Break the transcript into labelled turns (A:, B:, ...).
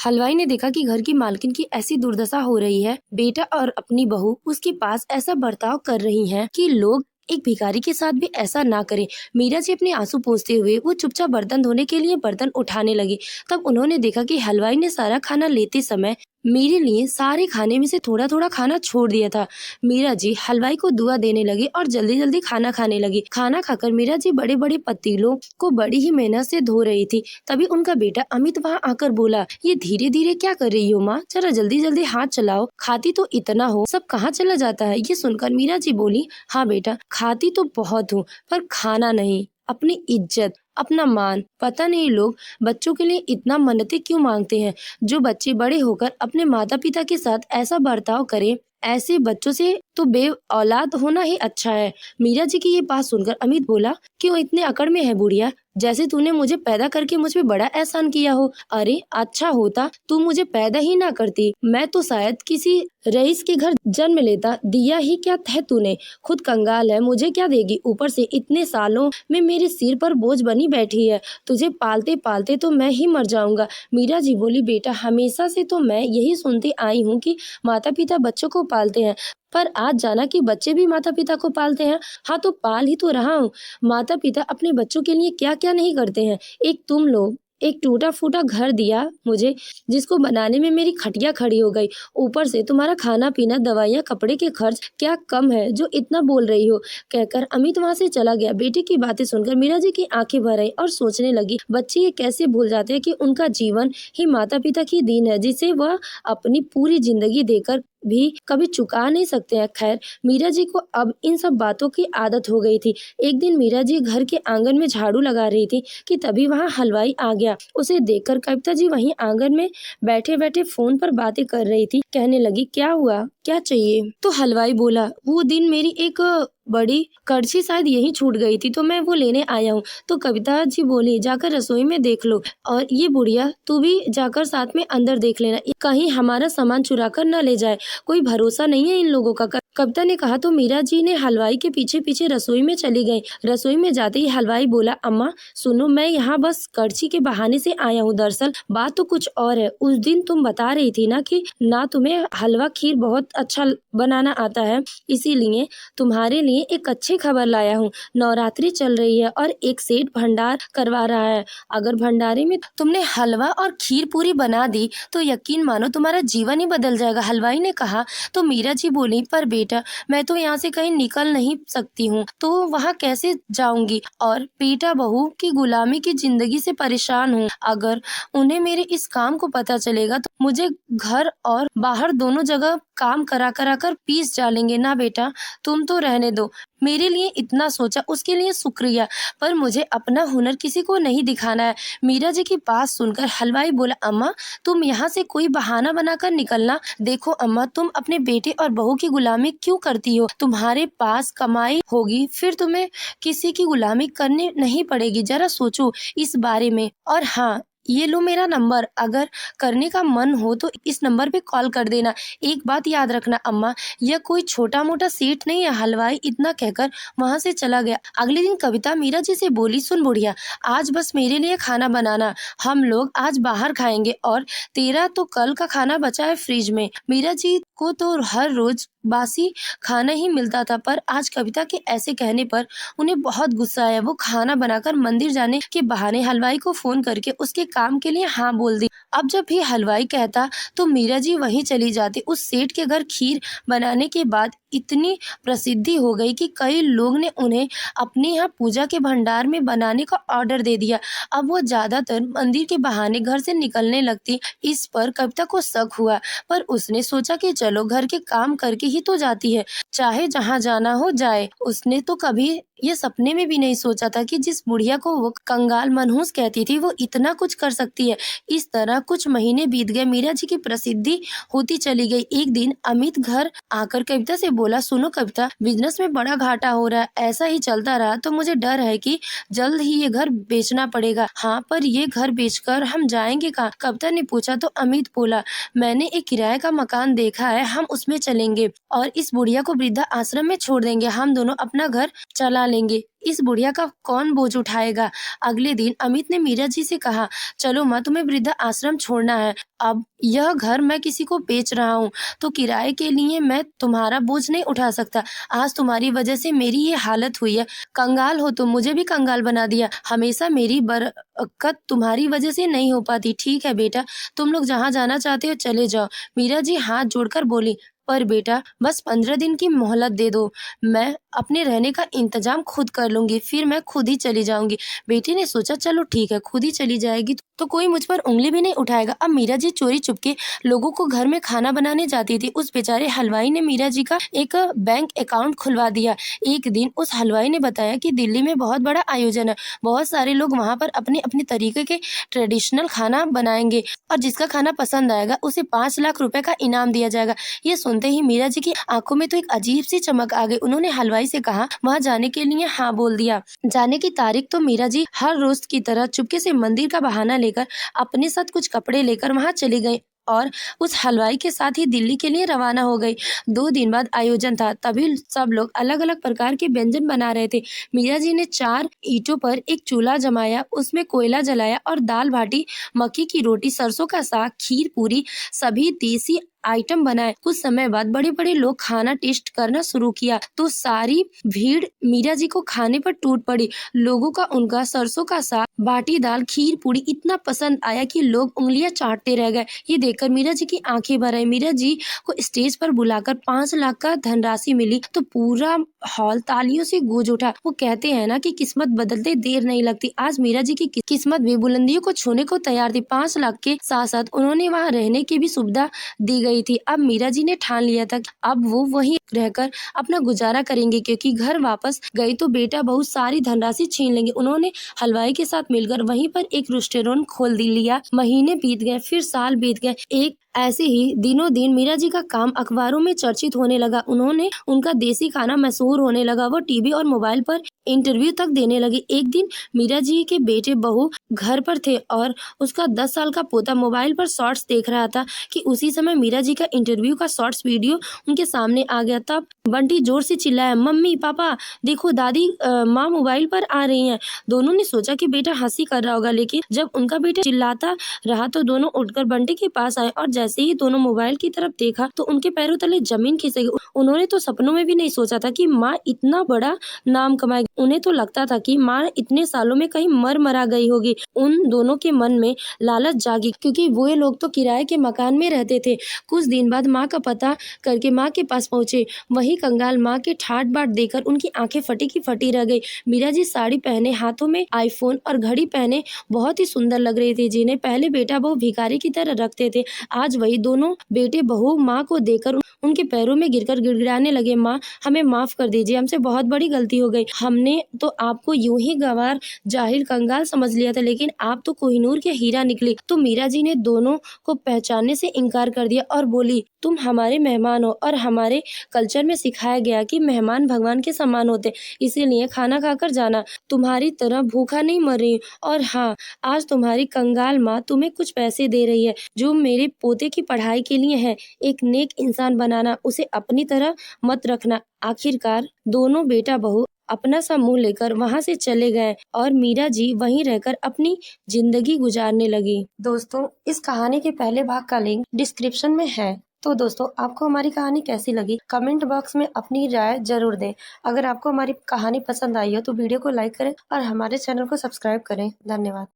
A: हलवाई ने देखा कि घर की मालकिन की ऐसी दुर्दशा हो रही है। बेटा और अपनी बहू उसके पास ऐसा बर्ताव कर रही हैं कि लोग एक भिखारी के साथ भी ऐसा ना करें। मीरा जी अपने आंसू पोंछते हुए वो चुपचाप बर्तन धोने के लिए बर्तन उठाने लगी। तब उन्होंने देखा कि हलवाई ने सारा खाना लेते समय मेरे लिए सारे खाने में से थोड़ा थोड़ा खाना छोड़ दिया था। मीरा जी हलवाई को दुआ देने लगी और जल्दी जल्दी खाना खाने लगी। खाना खाकर मीरा जी बड़े बड़े पतीलों को बड़ी ही मेहनत से धो रही थी। तभी उनका बेटा अमित वहां आकर बोला, ये धीरे धीरे क्या कर रही हो माँ, जरा जल्दी जल्दी हाथ चलाओ, खाती तो इतना हो, सब कहाँ चला जाता है। ये सुनकर मीरा जी बोली, हाँ बेटा, खाती तो बहुत हूँ पर खाना नहीं, अपनी इज्जत, अपना मान। पता नहीं लोग बच्चों के लिए इतना मन्नतें क्यों मांगते हैं। जो बच्चे बड़े होकर अपने माता पिता के साथ ऐसा बर्ताव करें, ऐसे बच्चों से तो बे औलाद होना ही अच्छा है। मीरा जी की ये बात सुनकर अमित बोला, क्यों इतने अकड़ में है बुढ़िया, जैसे तूने मुझे पैदा करके मुझ पे बड़ा एहसान किया हो। अरे अच्छा होता तू मुझे पैदा ही ना करती, मैं तो शायद किसी रईस के घर जन्म लेता। दिया ही क्या है तूने, खुद कंगाल है, मुझे क्या देगी, ऊपर से इतने सालों में मेरे सिर पर बोझ बनी बैठी है। तुझे पालते पालते तो मैं ही मर जाऊंगा। मीरा जी बोली, बेटा हमेशा से तो मैं यही सुनती आई हूँ कि माता पिता बच्चों को पालते हैं, पर आज जाना कि बच्चे भी माता पिता को पालते हैं। हाँ तो पाल ही तो रहा हूँ। माता पिता अपने बच्चों के लिए क्या क्या नहीं करते हैं। एक तुम लोग एक टूटा फूटा घर दिया मुझे, जिसको बनाने में मेरी खटिया खड़ी हो गई। ऊपर से तुम्हारा खाना पीना, दवाइयाँ, कपड़े के खर्च क्या कम है जो इतना बोल रही हो। कहकर अमित वहां से चला गया। बेटे की बातें सुनकर मीरा जी की आंखें भर आई और सोचने लगी, बच्चे ये कैसे भूल जाते हैं कि उनका जीवन ही माता पिता की देन है, जिसे वह अपनी पूरी जिंदगी देकर भी कभी चुका नहीं सकते हैं। खैर, मीरा जी को अब इन सब बातों की आदत हो गई थी। एक दिन मीरा जी घर के आंगन में झाड़ू लगा रही थी कि तभी वहां हलवाई आ गया। उसे देखकर कविता जी वहीं आंगन में बैठे बैठे फोन पर बातें कर रही थी। कहने लगी, क्या हुआ, क्या चाहिए। तो हलवाई बोला, वो दिन मेरी एक बड़ी कड़छी शायद यहीं छूट गई थी तो मैं वो लेने आया हूँ। तो कविता जी बोली, जाकर रसोई में देख लो, और ये बुढ़िया तू भी जाकर साथ में अंदर देख लेना, कहीं हमारा सामान चुरा कर न ले जाए, कोई भरोसा नहीं है इन लोगों का। कविता ने कहा तो मीरा जी ने हलवाई के पीछे पीछे रसोई में चली गई। रसोई में जाते ही हलवाई बोला, अम्मा सुनो, मैं यहाँ बस कड़छी के बहाने से आया हूँ, दरअसल बात तो कुछ और है। उस दिन तुम बता रही थी ना कि ना तुम्हें हलवा खीर बहुत अच्छा बनाना आता है, इसीलिए तुम्हारे लिए एक अच्छी खबर लाया हूँ। नवरात्रि चल रही है और एक सेठ भंडार करवा रहा है। अगर भंडारे में तुमने हलवा और खीर पूरी बना दी तो यकीन मानो तुम्हारा जीवन ही बदल जाएगा। हलवाई ने कहा तो मीरा जी बोली, पर बेटा मैं तो यहाँ से कहीं निकल नहीं सकती हूँ, तो वहाँ कैसे जाऊंगी, और बेटा बहू की गुलामी की जिंदगी से परेशान हूँ। अगर उन्हें मेरे इस काम को पता चलेगा तो मुझे घर और बाहर दोनों जगह काम करा करा कर पीस डालेंगे। ना बेटा, तुम तो रहने दो, मेरे लिए इतना सोचा उसके लिए शुक्रिया, पर मुझे अपना हुनर किसी को नहीं दिखाना है। मीरा जी की बात सुनकर हलवाई बोला, अम्मा तुम यहाँ से कोई बहाना बनाकर निकलना। देखो अम्मा, तुम अपने बेटे और बहू की गुलामी क्यों करती हो, तुम्हारे पास कमाई होगी फिर तुम्हें किसी की गुलामी करनी नहीं पड़ेगी। जरा सोचो इस बारे में। और हाँ, ये लो मेरा नंबर, अगर करने का मन हो तो इस नंबर पे कॉल कर देना। एक बात याद रखना अम्मा, यह कोई छोटा मोटा सेठ नहीं है। हलवाई इतना कहकर वहां से चला गया। अगले दिन कविता मीरा जी से बोली, सुन बुढ़िया, आज बस मेरे लिए खाना बनाना, हम लोग आज बाहर खाएंगे, और तेरा तो कल का खाना बचा है फ्रिज में। मीरा जी को तो हर रोज बासी खाना ही मिलता था, पर आज कविता के ऐसे कहने पर उन्हें बहुत गुस्सा आया। वो खाना बनाकर मंदिर जाने के बहाने हलवाई को फोन करके उसके काम के लिए हाँ बोल दी। अब जब भी हलवाई कहता तो मीरा जी वहीं चली जाती। उस सेठ के घर खीर बनाने के बाद इतनी प्रसिद्धि हो गई कि कई लोग ने उन्हें अपने यहाँ पूजा के भंडार में बनाने का ऑर्डर दे दिया। अब वो ज्यादातर मंदिर के बहाने घर से निकलने लगती। इस पर कविता को शक हुआ, पर उसने सोचा कि चलो घर के काम करके ही तो जाती है, चाहे जहाँ जाना हो जाए। उसने तो कभी ये सपने में भी नहीं सोचा था कि जिस बुढ़िया को वो कंगाल मनहूस कहती थी वो इतना कुछ कर सकती है। इस तरह कुछ महीने बीत गए। मीरा जी की प्रसिद्धि होती चली गई। एक दिन अमित घर आकर कविता से बोला, सुनो कविता, बिजनेस में बड़ा घाटा हो रहा है, ऐसा ही चलता रहा तो मुझे डर है कि जल्द ही ये घर बेचना पड़ेगा। हाँ, पर ये घर बेचकर हम जाएंगे कहाँ? कविता ने पूछा तो अमित बोला, मैंने एक किराए का मकान देखा है, हम उसमें चलेंगे और इस बुढ़िया को वृद्धा आश्रम में छोड़ देंगे, हम दोनों अपना घर चला लेंगे, इस बुढ़िया का कौन बोझ उठाएगा। अगले दिन अमित ने मीरा जी से कहा, चलो माँ, तुम्हें वृद्धा आश्रम छोड़ना है। अब यह घर मैं किसी को बेच रहा हूँ तो किराए के लिए मैं तुम्हारा बोझ नहीं उठा सकता। आज तुम्हारी वजह से मेरी ये हालत हुई है। कंगाल हो तुम, मुझे भी कंगाल बना दिया। हमेशा मेरी बरकत तुम्हारी वजह से नहीं हो पाती। ठीक है बेटा, तुम लोग जहाँ जाना चाहते हो चले जाओ। मीरा जी हाथ जोड़कर बोली, पर बेटा बस 15 दिन की मोहलत दे दो, मैं अपने रहने का इंतजाम खुद कर लूंगी, फिर मैं खुद ही चली जाऊंगी। बेटी ने सोचा, चलो ठीक है, खुद ही चली जाएगी तो कोई मुझ पर उंगली भी नहीं उठाएगा। अब मीरा जी चोरी चुपके लोगों को घर में खाना बनाने जाती थी। उस बेचारे हलवाई ने मीरा जी का एक बैंक अकाउंट खुलवा दिया। एक दिन उस हलवाई ने बताया कि दिल्ली में बहुत बड़ा आयोजन है, बहुत सारे लोग वहां पर अपने अपने तरीके के ट्रेडिशनल खाना बनाएंगे और जिसका खाना पसंद आएगा उसे 5 लाख रुपए का इनाम दिया जाएगा। ये सुनते ही मीरा जी की आंखों में तो एक अजीब सी चमक आ गई। उन्होंने हलवाई से कहा, वहां जाने के लिए हाँ बोल दिया। जाने की तारीख तो मीरा जी हर रोज की तरह चुपके से मंदिर का बहाना लेकर अपने साथ कुछ कपड़े लेकर वहां चली गई और उस हलवाई के साथ ही दिल्ली के लिए रवाना हो गई। 2 दिन बाद आयोजन था, तभी सब लोग अलग अलग प्रकार के व्यंजन बना रहे थे। मीरा जी ने 4 ईंटों पर एक चूल्हा जमाया, उसमें कोयला जलाया और दाल बाटी, मक्की की रोटी, सरसों का साग, खीर, पूरी, सभी देसी आइटम बनाए। कुछ समय बाद बड़े बड़े लोग खाना टेस्ट करना शुरू किया तो सारी भीड़ मीरा जी को खाने पर टूट पड़ी। लोगों का उनका सरसों का साग, बाटी दाल, खीर, पूरी इतना पसंद आया कि लोग उंगलियां चाटते रह गए। ये देखकर मीरा जी की आंखें भर आई। मीरा जी को स्टेज पर बुलाकर 5 लाख का धनराशि मिली तो पूरा हॉल तालियों से गूंज उठा। वो कहते हैं ना कि किस्मत बदलते देर नहीं लगती। आज मीरा जी की किस्मत भी बुलंदियों को छूने को तैयार थी। 5 लाख के साथ साथ उन्होंने वहाँ रहने की भी सुविधा दी गई थी। अब मीरा जी ने ठान लिया था कि अब वो वहीं रहकर अपना गुजारा करेंगे, क्योंकि घर वापस गई तो बेटा बहुत सारी धनराशि छीन लेंगे। उन्होंने हलवाई के साथ मिलकर वहीं पर एक रेस्टोरेंट खोल लिया। महीने बीत गए, फिर साल बीत गए। एक ऐसे ही दिनों दिन मीरा जी का काम अखबारों में चर्चित होने लगा। उनका देसी खाना मशहूर होने लगा। वो टीवी और मोबाइल पर इंटरव्यू तक देने लगी। एक दिन मीरा जी के बेटे बहू घर पर थे और उसका 10 साल का पोता मोबाइल पर शॉर्ट्स देख रहा था कि उसी समय मीरा जी का इंटरव्यू का शॉर्ट्स वीडियो उनके सामने आ गया। तब बंटी जोर से चिल्लाया, मम्मी पापा देखो, दादी माँ मोबाइल पर आ रही हैं। दोनों ने सोचा कि बेटा हंसी कर रहा होगा, लेकिन जब उनका बेटा चिल्लाता रहा तो दोनों उठकर बंटी के पास आए और जैसे ही दोनों मोबाइल की तरफ देखा तो उनके पैरों तले जमीन खिसक गई। उन्होंने तो सपनों में भी नहीं सोचा था कि माँ इतना बड़ा नाम कमाएगी। उन्हें तो लगता था कि माँ इतने सालों में कहीं मरा गई होगी। उन दोनों के मन में लालच जागी, क्योंकि वो लोग तो किराए के मकान में रहते थे। कुछ दिन बाद माँ का पता करके माँ के पास पहुंचे। वही कंगाल माँ के ठाट बाट देकर उनकी आंखें फटी की फटी रह गई। मीरा जी साड़ी पहने, हाथों में आईफोन और घड़ी पहने बहुत ही सुंदर लग रही थी। जिन्हें पहले बेटा बहू भिखारी की तरह रखते थे, आज वही दोनों बेटे बहू माँ को देखकर उनके पैरों में गिरकर गिड़गिड़ाने लगे। माँ, हमें माफ कर दीजिए, हमसे बहुत बड़ी गलती हो गई। हमने तो आपको यूं ही गंवार जाहिल कंगाल समझ लिया था, लेकिन आप तो कोहिनूर के हीरा निकली। तो मीरा जी ने दोनों को पहचानने से इनकार कर दिया और बोली, तुम हमारे मेहमान हो और हमारे कल्चर में सिखाया गया कि मेहमान भगवान के समान होते, इसीलिए खाना खाकर जाना। तुम्हारी तरह भूखा नहीं मर रही। और हाँ, आज तुम्हारी कंगाल माँ तुम्हें कुछ पैसे दे रही है जो मेरे पोते की पढ़ाई के लिए है। एक नेक इंसान बनाना, उसे अपनी तरह मत रखना। आखिरकार दोनों बेटा बहू अपना सा मुंह लेकर वहां से चले गए और मीरा जी वहीं रहकर अपनी जिंदगी गुजारने लगी। दोस्तों, इस कहानी के पहले भाग का लिंक डिस्क्रिप्शन में है। तो दोस्तों, आपको हमारी कहानी कैसी लगी कमेंट बॉक्स में अपनी राय जरूर दें। अगर आपको हमारी कहानी पसंद आई हो तो वीडियो को लाइक करें और हमारे चैनल को सब्सक्राइब करें। धन्यवाद।